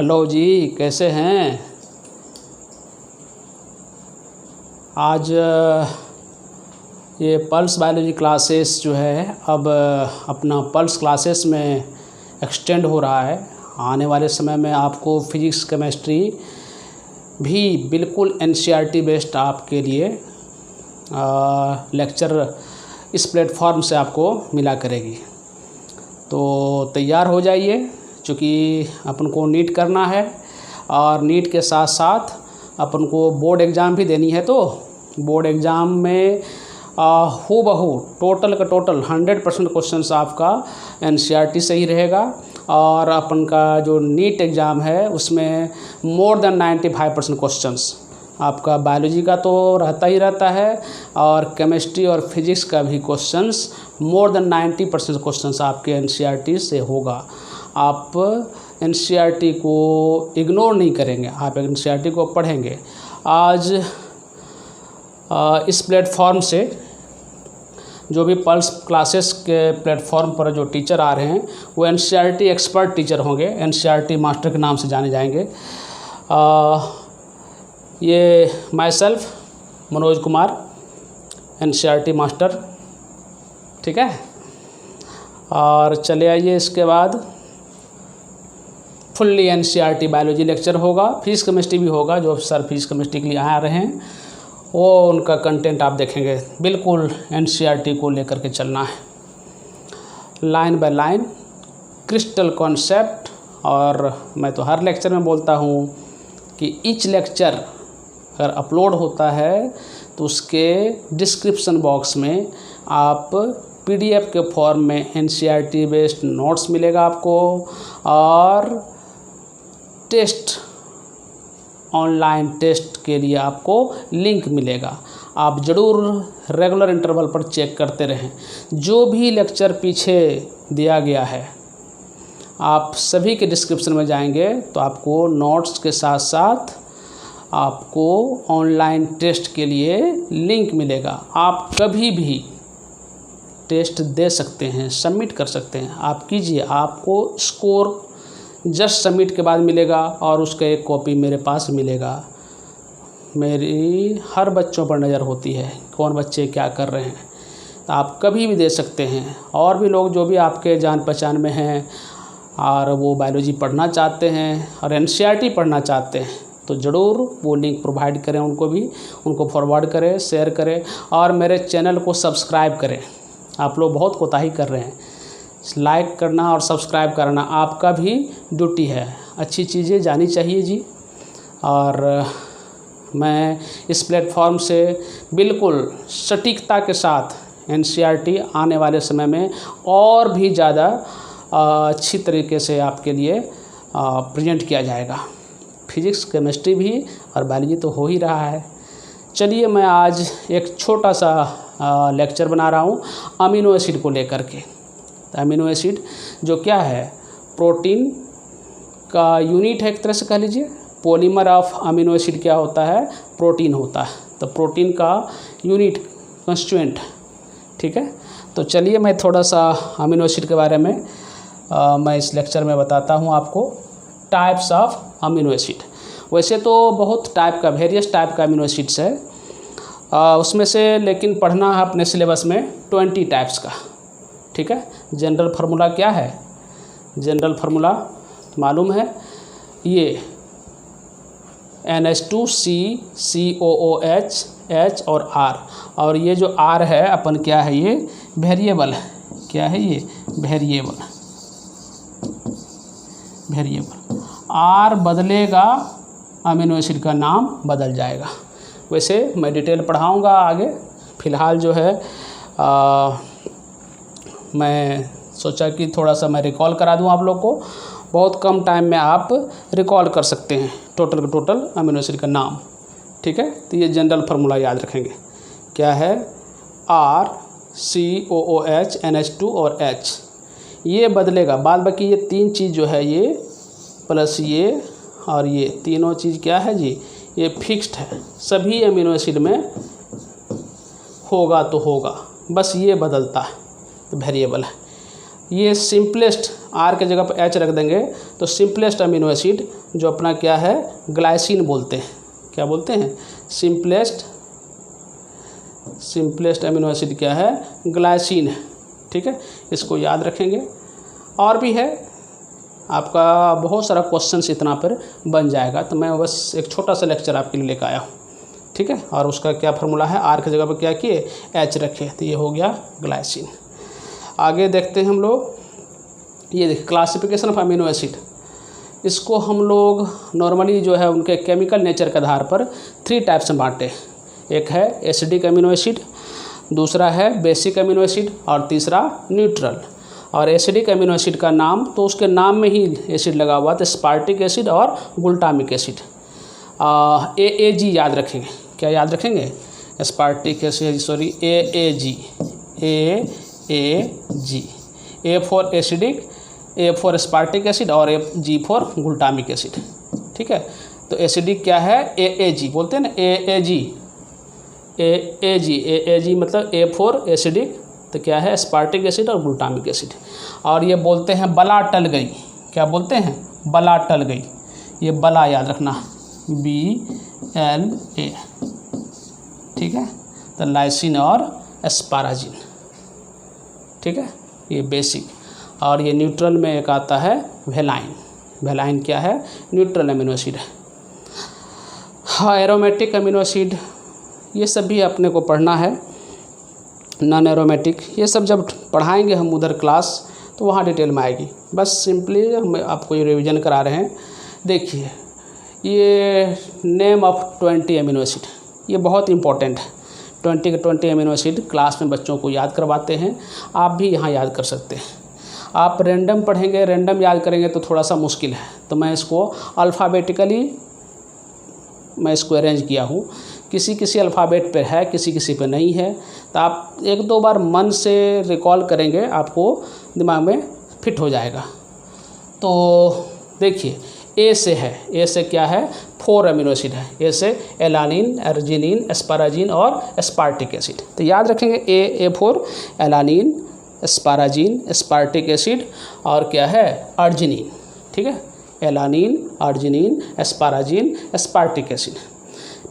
Hello जी, कैसे हैं? आज ये पल्स बायोलॉजी क्लासेस जो है अब अपना पल्स क्लासेस में एक्सटेंड हो रहा है। आने वाले समय में आपको फिजिक्स केमिस्ट्री भी बिल्कुल एनसीईआरटी बेस्ड आपके लिए लेक्चर इस प्लेटफॉर्म से आपको मिला करेगी। तो तैयार हो जाइए, चूँकि अपन को नीट करना है और नीट के साथ साथ अपन को बोर्ड एग्ज़ाम भी देनी है। तो बोर्ड एग्ज़ाम में हूबहू टोटल का टोटल 100% क्वेश्चंस आपका एनसीईआरटी से ही रहेगा। और अपन का जो नीट एग्ज़ाम है उसमें मोर देन 95% क्वेश्चंस आपका बायोलॉजी का तो रहता ही रहता है, और केमिस्ट्री और फिजिक्स का भी क्वेश्चंस मोर देन 90% क्वेश्चंस आपके एनसीईआरटी से होगा। आप एनसीईआरटी को इग्नोर नहीं करेंगे, आप एनसीईआरटी को पढ़ेंगे। आज इस प्लेटफॉर्म से जो भी पल्स क्लासेस के प्लेटफॉर्म पर जो टीचर आ रहे हैं वो एनसीईआरटी एक्सपर्ट टीचर होंगे, एनसीईआरटी मास्टर के नाम से जाने जाएंगे। ये my self Manoj Kumar, NCERT master, ठीक है। और चले आइए, इसके बाद फुल्ली एनसीईआरटी बायोलॉजी लेक्चर होगा, फिजिक्स केमिस्ट्री भी होगा। जो सर फिजिक्स केमिस्ट्री के लिए आ रहे हैं वो उनका कंटेंट आप देखेंगे। बिल्कुल एनसीईआरटी को लेकर के चलना है, line by line, crystal concept. और मैं तो हर लेक्चर में बोलता हूँ कि ईच लेक्चर अगर अपलोड होता है तो उसके डिस्क्रिप्शन बॉक्स में आप पीडीएफ के फॉर्म में एनसीईआरटी बेस्ड नोट्स मिलेगा आपको, और टेस्ट, ऑनलाइन टेस्ट के लिए आपको लिंक मिलेगा। आप ज़रूर रेगुलर इंटरवल पर चेक करते रहें। जो भी लेक्चर पीछे दिया गया है आप सभी के डिस्क्रिप्शन में जाएंगे तो आपको नोट्स के साथ साथ आपको ऑनलाइन टेस्ट के लिए लिंक मिलेगा। आप कभी भी टेस्ट दे सकते हैं, सबमिट कर सकते हैं। आप कीजिए, आपको स्कोर जस्ट सबमिट के बाद मिलेगा और उसका एक कॉपी मेरे पास मिलेगा। मेरी हर बच्चों पर नज़र होती है, कौन बच्चे क्या कर रहे हैं। आप कभी भी दे सकते हैं। और भी लोग जो भी आपके जान पहचान में हैं और वो बायोलॉजी पढ़ना चाहते हैं और एनसीईआरटी पढ़ना चाहते हैं तो ज़रूर वो लिंक प्रोवाइड करें, उनको भी, उनको फॉरवर्ड करें, शेयर करें और मेरे चैनल को सब्सक्राइब करें। आप लोग बहुत कोताही कर रहे हैं। लाइक करना और सब्सक्राइब करना आपका भी ड्यूटी है। अच्छी चीज़ें जानी चाहिए जी। और मैं इस प्लेटफॉर्म से बिल्कुल सटीकता के साथ एनसीईआरटी आने वाले समय में और भी ज़्यादा अच्छी तरीके से आपके लिए प्रेजेंट किया जाएगा। फिजिक्स केमिस्ट्री भी और बायोलॉजी तो हो ही रहा है। चलिए, मैं आज एक छोटा सा लेक्चर बना रहा हूँ अमीनो एसिड को लेकर के। अमीनो एसिड जो क्या है, प्रोटीन का यूनिट है, एक तरह से कह लीजिए। पॉलीमर ऑफ अमीनो एसिड क्या होता है, प्रोटीन होता है। तो प्रोटीन का यूनिट कंस्टिट्यूएंट, ठीक है। तो चलिए मैं थोड़ा सा अमीनो एसिड के बारे में मैं इस लेक्चर में बताता हूँ आपको। टाइप्स ऑफ अमीनो एसिड, वैसे तो बहुत टाइप का, वेरियस टाइप का अमीनो एसिड्स है उसमें से, लेकिन पढ़ना है अपने सिलेबस में 20 टाइप्स का, ठीक है। जनरल फार्मूला क्या है, जनरल फार्मूला मालूम है, ये NH2C COOH H और R। और ये जो R है अपन क्या है, ये वेरिएबल है। क्या है ये, वेरिएबल। R बदलेगा, अमीनो एसिड का नाम बदल जाएगा। वैसे मैं डिटेल पढ़ाऊँगा आगे। फ़िलहाल जो है मैं सोचा कि थोड़ा सा मैं रिकॉल करा दूं आप लोग को। बहुत कम टाइम में आप रिकॉल कर सकते हैं टोटल अमीनो एसिड का नाम, ठीक है। तो ये जनरल फार्मूला याद रखेंगे, क्या है, R COOH NH2 और H। ये बदलेगा, बाद बाकी ये तीन चीज़ जो है, ये प्लस ये और ये तीनों चीज़ क्या है जी, ये फिक्स्ड है। सभी अमीनो एसिड में होगा तो होगा, बस ये बदलता है, तो वेरिएबल है। ये सिंपलेस्ट आर के जगह पर एच रख देंगे तो सिंपलेस्ट अमीनो एसिड जो अपना क्या है ग्लाइसिन बोलते हैं। क्या बोलते हैं? सिंपलेस्ट अमीनो एसिड क्या है? ग्लाइसिन है। ठीक है, इसको याद रखेंगे। और भी है, आपका बहुत सारा क्वेश्चंस इतना पर बन जाएगा, तो मैं बस एक छोटा सा लेक्चर आपके लिए लेकर आया हूँ। ठीक है, और उसका क्या फार्मूला है? आर की जगह पर क्या किए? एच रखे, तो ये हो गया ग्लाइसिन। आगे देखते हैं हम लोग, ये देखिए क्लासिफिकेशन ऑफ अमीनो एसिड। इसको हम लोग नॉर्मली जो है उनके केमिकल नेचर के आधार पर 3 टाइप्स में बांटे। एक है एसिडिक अमीनो एसिड, दूसरा है बेसिक अमीनो एसिड और तीसरा न्यूट्रल। और एसिडिक अमीनो एसिड का नाम तो उसके नाम में ही एसिड लगा हुआ, तो स्पार्टिक एसिड और ग्लूटामिक एसिड। AAG याद रखेंगे। क्या याद रखेंगे? स्पार्टिक acid, sorry AAG, A for acidic, A for स्पार्टिक acid और G फॉर ग्लूटामिक एसिड। ठीक है, तो एसिडिक क्या है? AAG बोलते हैं ना, AAG मतलब A फॉर एसिडिक, तो क्या है? स्पार्टिक एसिड और ग्लूटामिक एसिड। और ये बोलते हैं बला टल गई। क्या बोलते हैं? बला टल गई। ये बला याद रखना, BLA। ठीक है, तो लाइसिन और एस्पाराजिन। ठीक है, ये बेसिक। और ये न्यूट्रल में एक आता है वेलाइन। वेलाइन क्या है? न्यूट्रल अमीनो एसिड है। हाँ, एरोमेटिक अमीनो एसिड, ये सब भी अपने को पढ़ना है। नॉन एरोमेटिक, ये सब जब पढ़ाएंगे हम उधर क्लास, तो वहाँ डिटेल में आएगी। बस सिंपली हम आपको ये रिवीजन करा रहे हैं। देखिए, ये नेम ऑफ 20 अमीनो एसिड, ये बहुत इंपॉर्टेंट है। 20 के 20 अमीनो एसिड क्लास में बच्चों को याद करवाते हैं, आप भी यहाँ याद कर सकते हैं। आप रैंडम पढ़ेंगे, रैंडम याद करेंगे तो थोड़ा सा मुश्किल है, तो मैं इसको अल्फ़ाबेटिकली अरेंज किया हूँ। किसी अल्फ़ाबेट पे है, किसी पे नहीं है, तो आप 1-2 बार मन से रिकॉल करेंगे, आपको दिमाग में फिट हो जाएगा। तो देखिए, ए से है, ए से क्या है? 4 अमीनो एसिड है। ए से एलानिन, अर्जिनिन, एस्पाराजिन और एस्पार्टिक एसिड। तो याद रखेंगे A for alanine, एस्पाराजिन, aspartic acid और क्या है? अर्जिनिन। ठीक है, एलानिन, अर्जिनिन, एस्पाराजिन, एस्पार्टिक एसिड।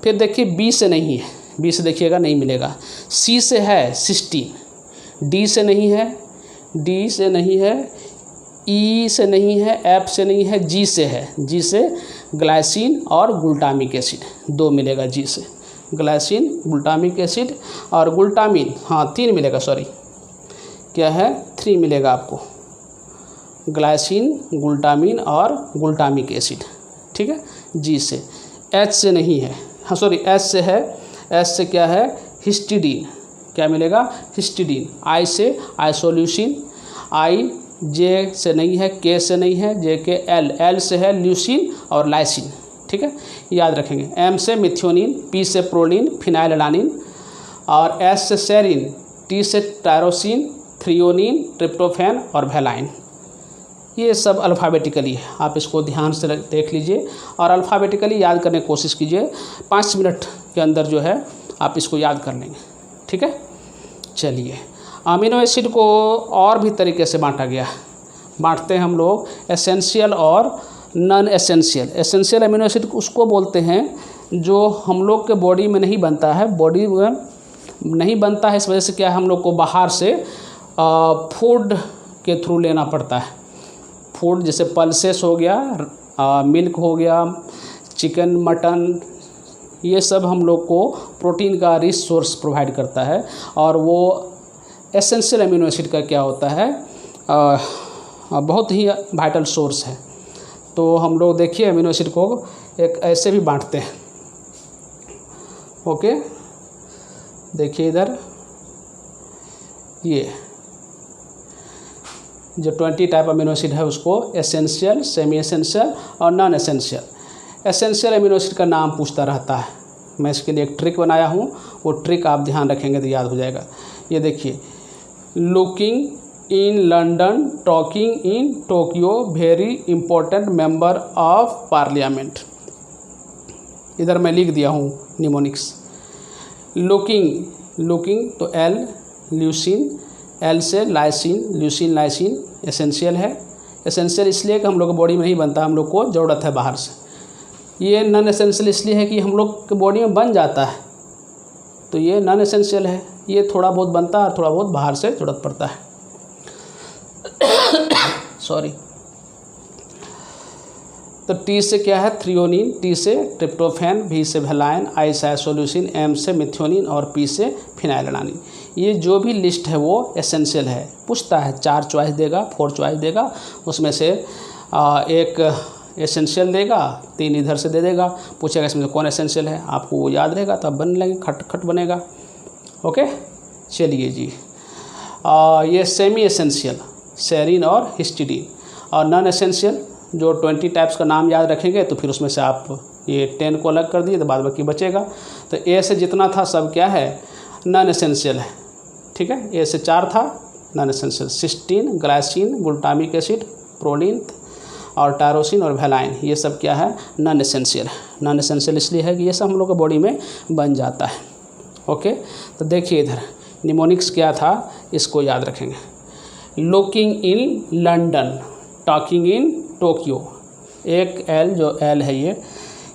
फिर देखिए बी से नहीं है, बी से देखिएगा नहीं मिलेगा। सी से है सिस्टीन, डी से नहीं है, डी से नहीं है, ई से नहीं है, एफ से नहीं है, जी से है। जी से ग्लाइसिन और ग्लूटामिक एसिड 2 मिलेगा। जी से ग्लाइसिन, ग्लूटामिक एसिड और ग्लूटामिन, हाँ 3 मिलेगा, सॉरी क्या है? 3 मिलेगा आपको, ग्लाइसिन, ग्लूटामिन और ग्लूटामिक एसिड। ठीक है, जी से। एच से नहीं है, हाँ सॉरी एच से है। एच से क्या है? हिस्टिडीन। क्या मिलेगा? हिस्टिडीन। आई से आइसोल्यूसिन, आई। जे से नहीं है, के से नहीं है, जे के एल, एल से है ल्यूसिन और लाइसिन। ठीक है, याद रखेंगे। एम से मिथ्योनिन, पी से प्रोलिन, फिनाइललानिन और एस से सेरिन, टी से टायरोसिन, थ्रियोनिन, ट्रिप्टोफैन और वेलाइन। ये सब अल्फ़ाबेटिकली है, आप इसको ध्यान से देख लीजिए और अल्फ़ाबेटिकली याद करने की कोशिश कीजिए। 5 मिनट के अंदर जो है आप इसको याद कर लेंगे। ठीक है, चलिए। अमीनो एसिड को और भी तरीके से बांटा गया है। बांटते हैं हम लोग एसेंशियल और non essential. Essential amino acid उसको बोलते हैं जो हम लोग के बॉडी में नहीं बनता है, बॉडी में नहीं बनता है। इस वजह से क्या है, हम लोग को बाहर से फूड के थ्रू लेना पड़ता है। फूड जैसे पल्सेस हो गया, मिल्क हो गया, चिकन, मटन, ये सब हम लोग को प्रोटीन का रिच सोर्स प्रोवाइड करता है। और वो एसेंशियल अमीनो एसिड का क्या होता है, बहुत ही वाइटल सोर्स है। तो हम लोग देखिए अमीनो एसिड को एक ऐसे भी बांटते हैं। ओके, देखिए इधर ये जो 20 टाइप अमीनो एसिड है उसको एसेंशियल, सेमी एसेंशियल और non essential. Essential amino acid का नाम पूछता रहता है, मैं इसके लिए एक ट्रिक बनाया हूँ, वो ट्रिक आप ध्यान रखेंगे तो याद हो जाएगा। ये देखिए, looking in London, talking in Tokyo, very important member of parliament. इधर मैं लिख दिया हूँ निमोनिक्स। लुकिंग तो एल, ल्यूसिन, एल से लाइसिन, ल्यूसिन लाइसिन एसेंशियल है। एसेंशियल इसलिए कि हम लोग के बॉडी में नहीं बनता, हम लोग को ज़रूरत है बाहर से। ये नॉन एसेंशियल इसलिए है कि हम लोग के बॉडी में बन जाता है, तो ये नॉन एसेंशियल है। ये थोड़ा बहुत बनता है और थोड़ा बहुत बाहर से ज़रूरत पड़ता है। सॉरी। तो टी से क्या है, थ्रियोनिन, टी से ट्रिप्टोफैन, भी से वेलाइन, आई से आइसोल्यूसिन, एम से मिथ्योनिन और पी से फिनाइललानिन। ये जो भी लिस्ट है वो एसेंशियल है। पूछता है 4 चॉइस देगा, 4 चॉइस देगा, उसमें से एक एसेंशियल देगा, 3 इधर से दे देगा, पूछेगा इसमें से कौन एसेंशियल है, आपको वो याद रहेगा तब बन लेंगे, खट बनेगा। ओके, चलिए जी। ये सेमी एसेंशियल, सेरीन और हिस्टिडीन, और नॉन एसेंशियल जो 20 टाइप्स का नाम याद रखेंगे तो फिर उसमें से आप ये 10 को अलग कर दिए तो बाद बाकी बचेगा। तो ए से जितना था सब क्या है, नॉन एसेंशियल है। ठीक है, ए से 4 था non essential, cysteine, glycine, glutamic acid, proline और टायरोसिन और वेलाइन, ये सब क्या है, नॉन एसेंशियल है। नॉन एसेंशियल इसलिए है कि ये सब हम लोग के बॉडी में बन जाता है। ओके, तो देखिए इधर निमोनिक्स क्या था, इसको याद रखेंगे। Looking in London, talking in Tokyo. एक एल, जो एल है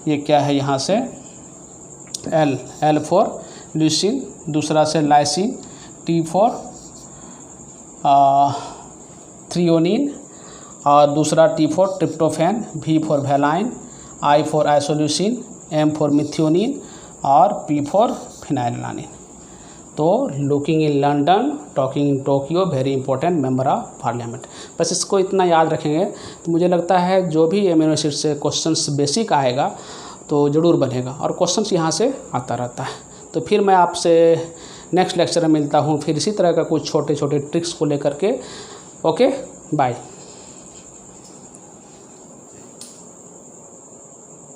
ये क्या है, यहाँ से एल फॉर ल्यूसिन, दूसरा से लाइसिन, टी फॉर थ्रियोनिन और दूसरा T for tryptophan, V for valine, I for isoleucine, M for methionine और पी फॉर फिनाइललानिन। तो looking in London, talking in Tokyo, very important, member of parliament. बस इसको इतना याद रखेंगे तो मुझे लगता है जो भी एमिनो एसिड से क्वेश्चंस बेसिक आएगा तो ज़रूर बनेगा, और क्वेश्चंस यहाँ से आता रहता है। तो फिर मैं आपसे नेक्स्ट लेक्चर में मिलता हूँ, फिर इसी तरह का कुछ छोटे छोटे ट्रिक्स को लेकर के। Okay, bye.